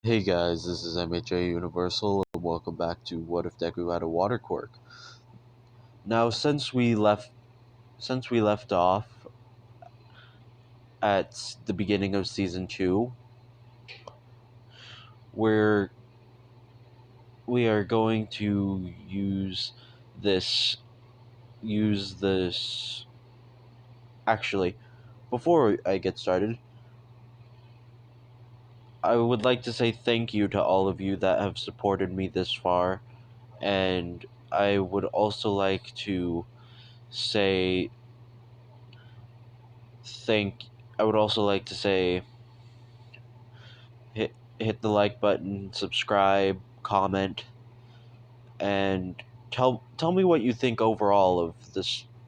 Hey guys, this is MHA Universal, and welcome back to What If Deku Had a Water Quirk. Now, since we left off at the beginning of season 2, we're we are going to this use this actually, before I get started, I would like to say thank you to all of you that have supported me this far, and I would also like to say thank I would also like to say hit the like button, subscribe, comment, and tell me what you think overall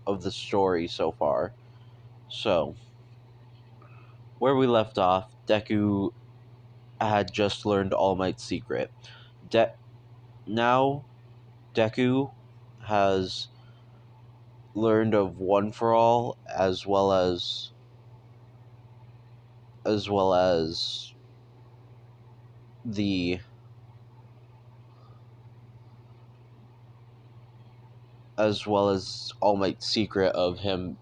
of the story so far. So, where we left off, Deku had just learned All Might's secret. Now Deku has learned of One for All as well as the All Might's secret of him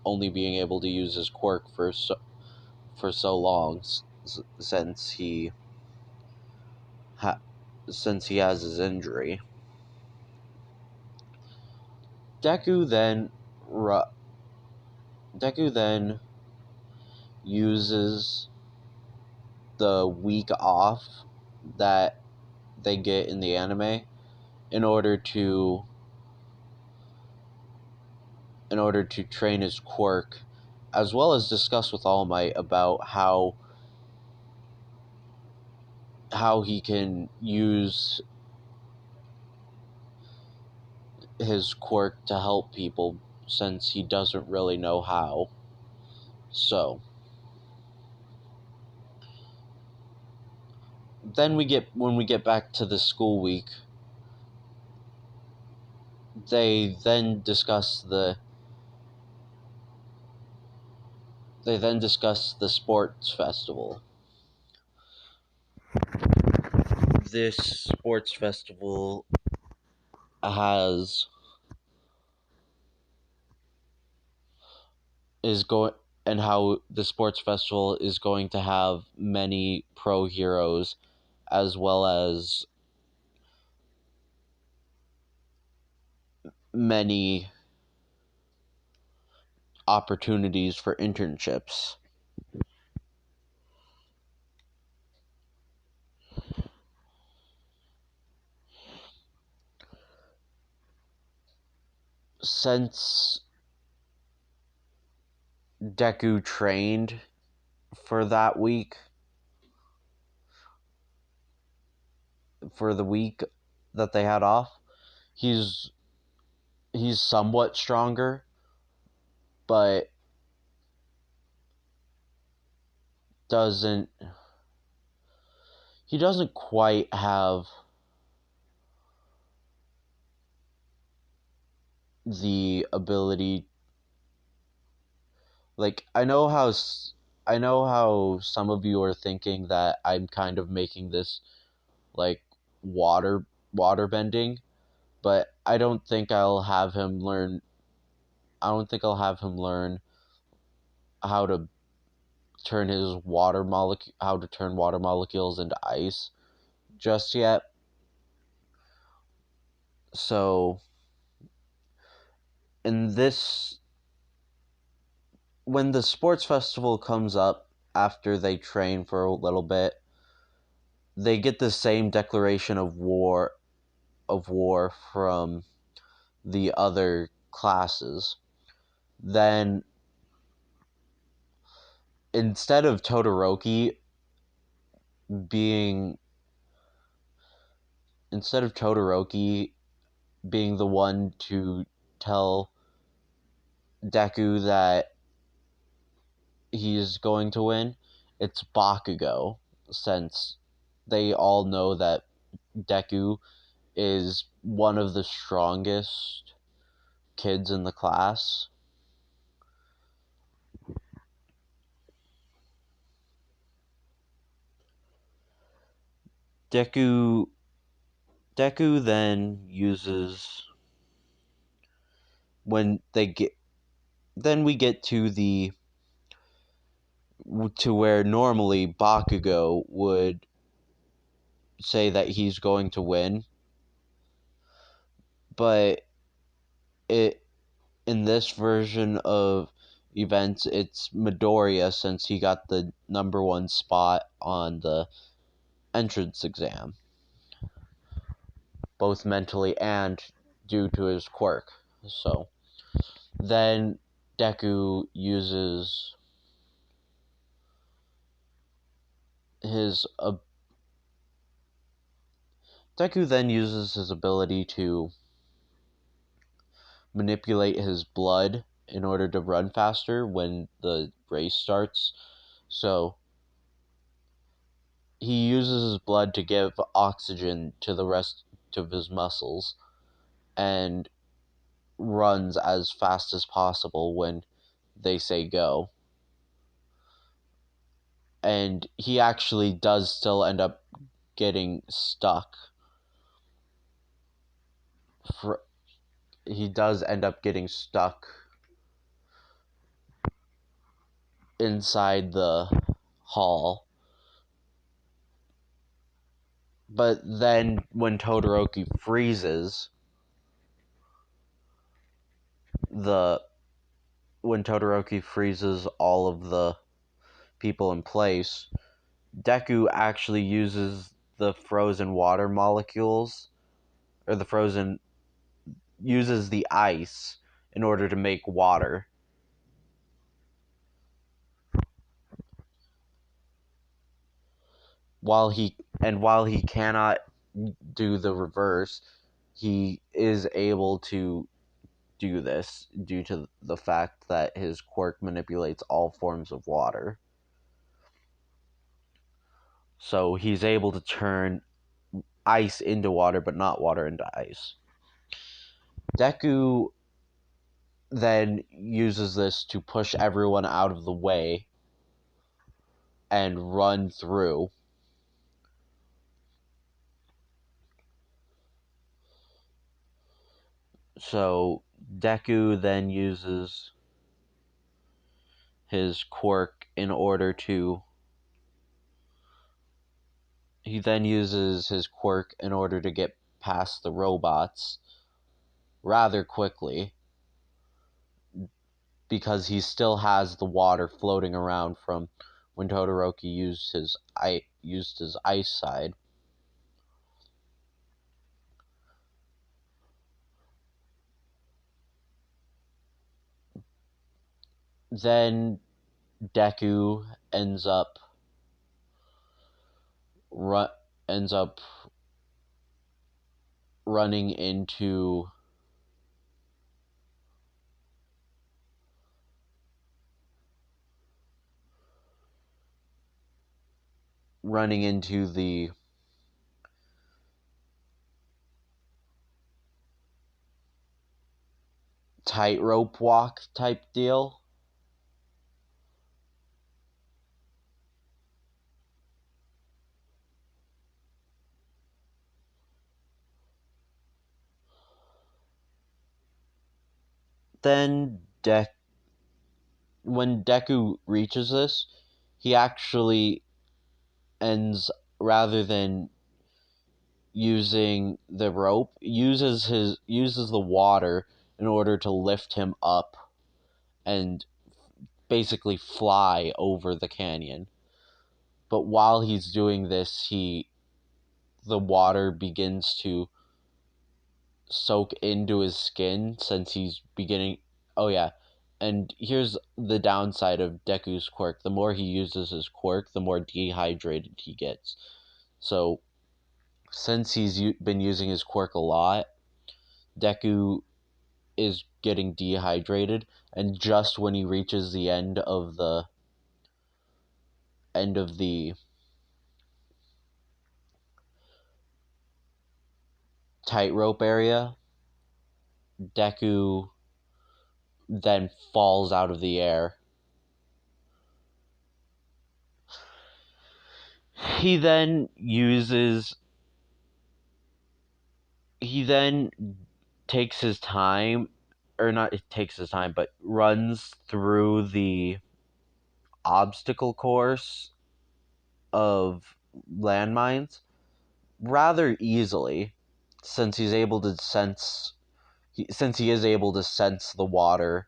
only being able to use his quirk for so long since ha- he has his injury. Deku then ru- Deku then uses the week off that they get in the anime in order to train his quirk, as well as discuss with All Might about how he can use his quirk to help people since he doesn't really know how. So, then when we get back to the school week, they then discuss the sports festival. This sports festival has is going and how the sports festival is going to have many pro heroes as well as many opportunities for internships. Since Deku trained for that week, for the week that they had off, he's somewhat stronger, but doesn't he doesn't quite have the ability. Like, I know how some of you are thinking that I'm kind of making this like water bending, but I don't think I'll have him learn how to turn water molecules into ice just yet. So, in this when the sports festival comes up after they train for a little bit, they get the same declaration of war from the other classes. Then instead of Todoroki being instead of Todoroki being the one to tell Deku that he's going to win, it's Bakugo, since they all know that Deku is one of the strongest kids in the class. Deku then uses when they get then we get to the to where normally Bakugo would say that he's going to win, but it in this version of events it's Midoriya, since he got the #1 spot on the entrance exam, both mentally and due to his quirk. So then Deku uses his ability to manipulate his blood in order to run faster when the race starts. So he uses his blood to give oxygen to the rest of his muscles and runs as fast as possible when they say go. And he actually does still end up getting stuck. He does end up getting stuck inside the hall. But then when Todoroki freezes all of the people in place, Deku actually uses the frozen water molecules, or uses the ice in order to make water. While he cannot do the reverse, he is able to do this due to the fact that his quirk manipulates all forms of water. So he's able to turn ice into water, but not water into ice. Deku then uses this to push everyone out of the way and run through. So Deku then uses his quirk in order to get past the robots rather quickly, because he still has the water floating around from when Todoroki used his ice side. Then Deku ends up running into the tightrope walk type deal. Then when Deku reaches this, he actually ends, rather than using the rope, uses the water in order to lift him up and basically fly over the canyon. But while he's doing this, the water begins to soak into his skin, since he's beginning. Oh yeah, and here's the downside of Deku's quirk: the more he uses his quirk, the more dehydrated he gets. So since he's been using his quirk a lot, Deku is getting dehydrated, and just when he reaches the end of the tightrope area, Deku then falls out of the air. He then uses. He then takes his time, or not takes his time, but runs through the obstacle course of landmines rather easily, since he's able to sense. Since he is able to sense the water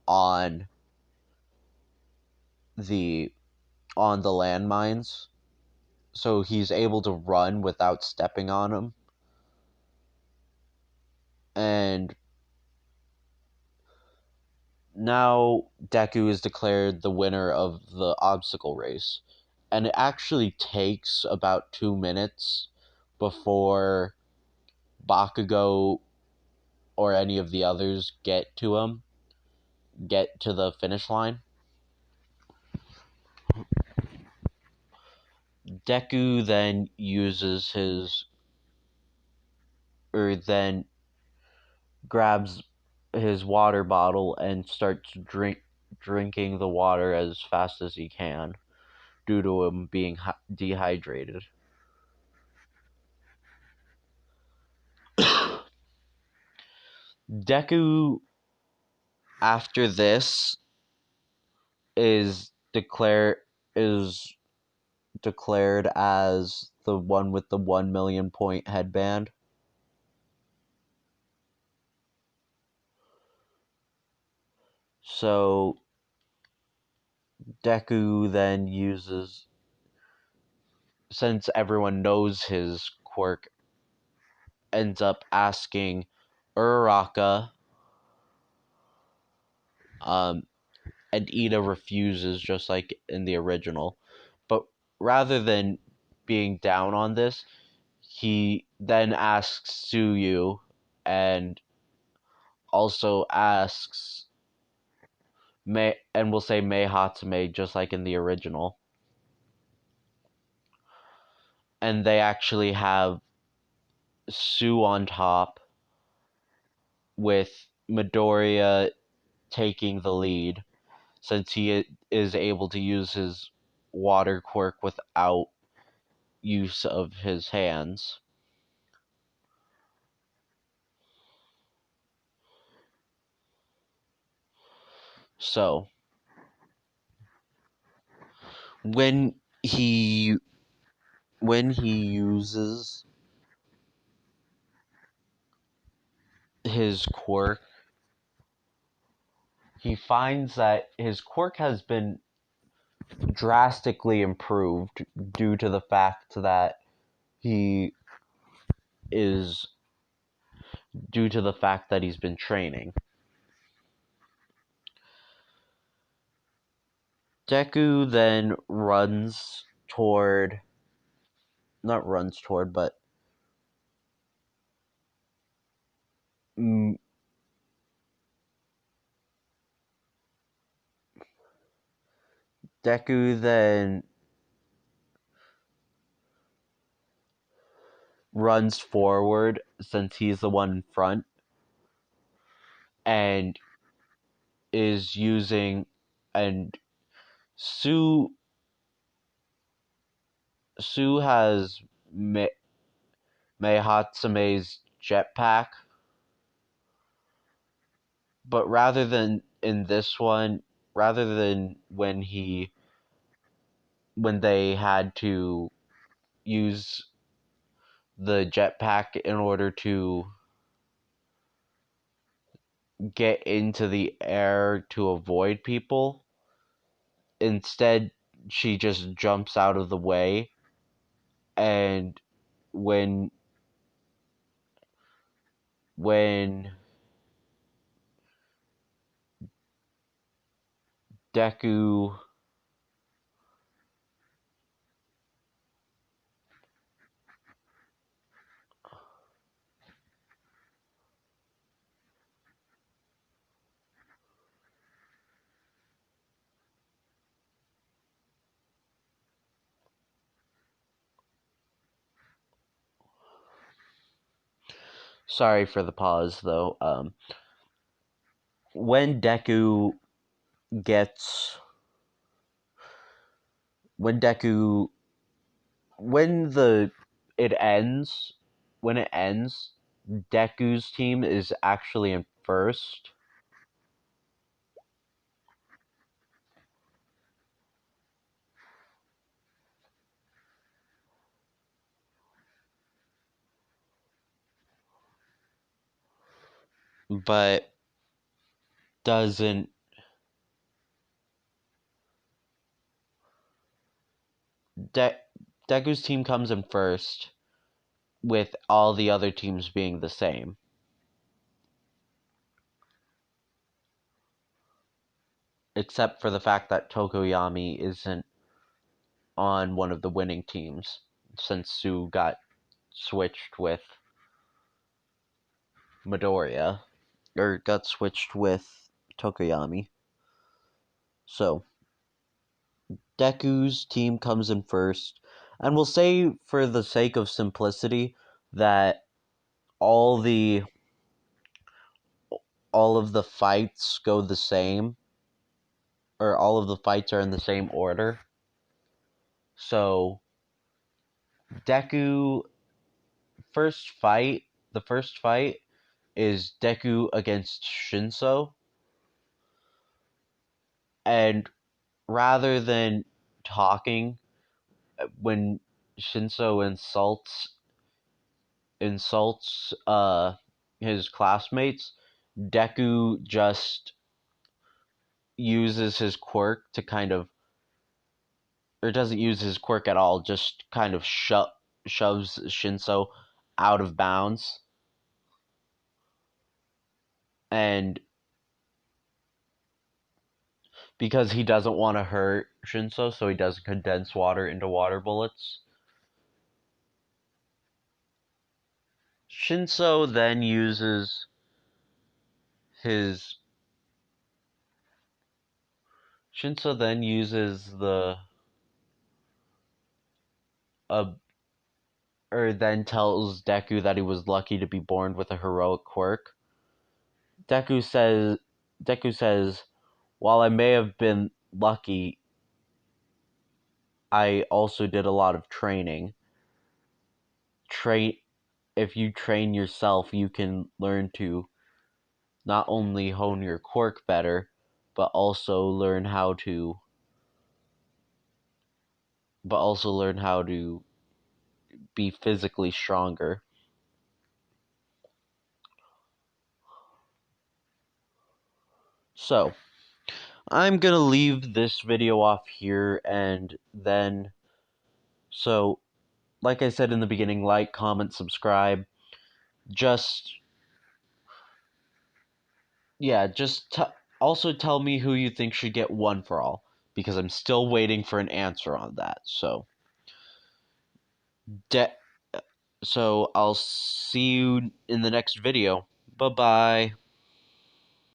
on the landmines, so he's able to run without stepping on them. And now Deku is declared the winner of the obstacle race. And it actually takes about 2 minutes before Bakugo or any of the others get to the finish line. Deku then uses then grabs his water bottle and starts drinking the water as fast as he can due to him being dehydrated. Deku, after this, is is declared as the one with the 1,000,000 point headband. So Deku then uses, since everyone knows his quirk, ends up asking Uraraka, and Ida refuses, just like in the original. But rather than being down on this, he then asks Suyu, and also asks Mei, and we'll say Mei Hatsume, just like in the original. And they actually have Sue on top, with Midoriya taking the lead, since he is able to use his water quirk without use of his hands. So when he uses his quirk, he finds that his quirk has been drastically improved due to the fact that he is due to the fact that he's been training. Deku then not runs toward, but Deku then runs forward, since he's the one in front, and is using, and Sue has Mei Hatsume's jetpack, but rather than in this one, rather than when they had to use the jetpack in order to get into the air to avoid people, instead she just jumps out of the way, and when when Deku sorry for the pause though, when Deku gets when Deku when the it ends, when it ends, Deku's team is actually in first. But doesn't De- Deku's team comes in first with all the other teams being the same. Except for the fact that Tokoyami isn't on one of the winning teams since Sue got switched with Midoriya, or got switched with Tokoyami. So, Deku's team comes in first, and we'll say for the sake of simplicity that all the all of the fights go the same, or all of the fights are in the same order. So, Deku the first fight is Deku against Shinso, and rather than talking when Shinso insults his classmates, Deku just uses his quirk to kind of, or doesn't use his quirk at all, just kind of shoves Shinso out of bounds, and because he doesn't want to hurt Shinso, so he doesn't condense water into water bullets. Shinso then uses his Shinso then uses the uh, or then tells Deku that he was lucky to be born with a heroic quirk. Deku says Deku says, "While I may have been lucky, I also did a lot of training. Train If you train yourself, you can learn to not only hone your quirk better, but also learn how to be physically stronger." So, I'm gonna leave this video off here, and then, so, like I said in the beginning, like, comment, subscribe. Just, yeah, also tell me who you think should get One for All, because I'm still waiting for an answer on that. So, I'll see you in the next video. Bye bye.